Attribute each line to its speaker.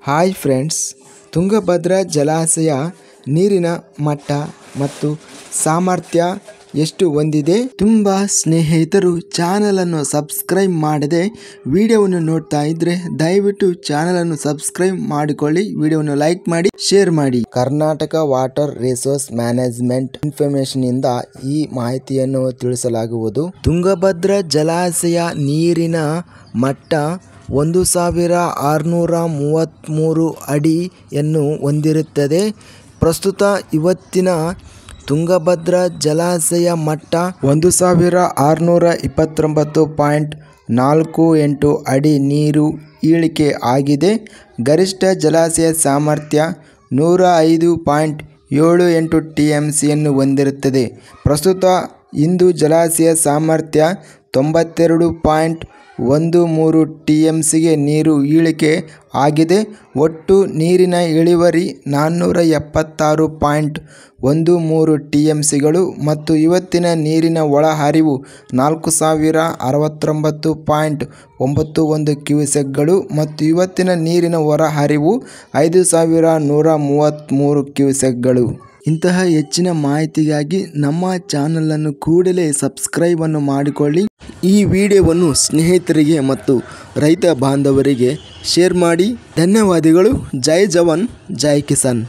Speaker 1: Hi friends, Tungabhadra ಜಲಾಶಯ ನೀರಿನ ಮಟ್ಟ ಮತ್ತು ಸಾಮರ್ಥ್ಯ ಎಷ್ಟು ಹೊಂದಿದೆ? ತುಂಬ ಸ್ನೇಹಿತರು ಚಾನಲನ್ನು ಸಬ್ಸ್ಕ್ರೈಬ್ ಮಾಡದೆ ವಿಡಿಯೋವನ್ನು ನೋಡ್ತಾ ಇದ್ರೆ ದಯವಿಟ್ಟು ಚಾನಲನ್ನು ಸಬ್ಸ್ಕ್ರೈಬ್ ಮಾಡಿಕೊಳ್ಳಿ, ವಿಡಿಯೋವನ್ನು ಲೈಕ್ ಮಾಡಿ, ಶೇರ್ ಮಾಡಿ. Karnataka water resource management information ಇಂದ ಈ ಮಾಹಿತಿಯನ್ನು ತಿಳಿಸಲಾಗುವುದು. ತುಂಗಭದ್ರಾ ಜಲಾಶಯ ನೀರಿನ ಮಟ್ಟ 1633 ಅಡಿಯನ್ನು ಹೊಂದಿರುತ್ತದೆ. ಪ್ರಸ್ತುತ ಇವತ್ತಿನ ತುಂಗಭದ್ರಾ ಜಲಾಶಯ ಮಟ್ಟ 1629.48 ಅಡಿ ನೀರು ಇಳಿಕೆ ಆಗಿದೆ. ಗರಿಷ್ಠ ಜಲಾಶಯ ಸಾಮರ್ಥ್ಯ 105.78 TMCಯನ್ನು ಹೊಂದಿರುತ್ತದೆ. ಪ್ರಸ್ತುತ ಇಂದು ಜಲಾಶಯ ಸಾಮರ್ಥ್ಯ 92.13 TMCಗೆ ನೀರು ಇಳಿಕೆ ಆಗಿದೆ. ಒಟ್ಟು ನೀರಿನ ಇಳುವರಿ 476.13 TMCಗಳು ಮತ್ತು ಇವತ್ತಿನ ನೀರಿನ ಒಳಹರಿವು 4069.91 ಕ್ಯೂಸೆಕ್ಗಳು ಮತ್ತು ಇವತ್ತಿನ ನೀರಿನ ಹೊರಹರಿವು 5133 ಕ್ಯೂಸೆಕ್ಗಳು. ಇಂತಹ ಹೆಚ್ಚಿನ ಮಾಹಿತಿಗಾಗಿ ನಮ್ಮ ಚಾನಲನ್ನು ಕೂಡಲೇ ಸಬ್ಸ್ಕ್ರೈಬ್ ಅನ್ನು ಮಾಡಿಕೊಳ್ಳಿ. ಈ ವಿಡಿಯೋವನ್ನು ಸ್ನೇಹಿತರಿಗೆ ಮತ್ತು ರೈತ ಬಾಂಧವರಿಗೆ ಶೇರ್ ಮಾಡಿ. ಧನ್ಯವಾದಗಳು. ಜೈ ಜವಾನ್, ಜೈ ಕಿಸಾನ್.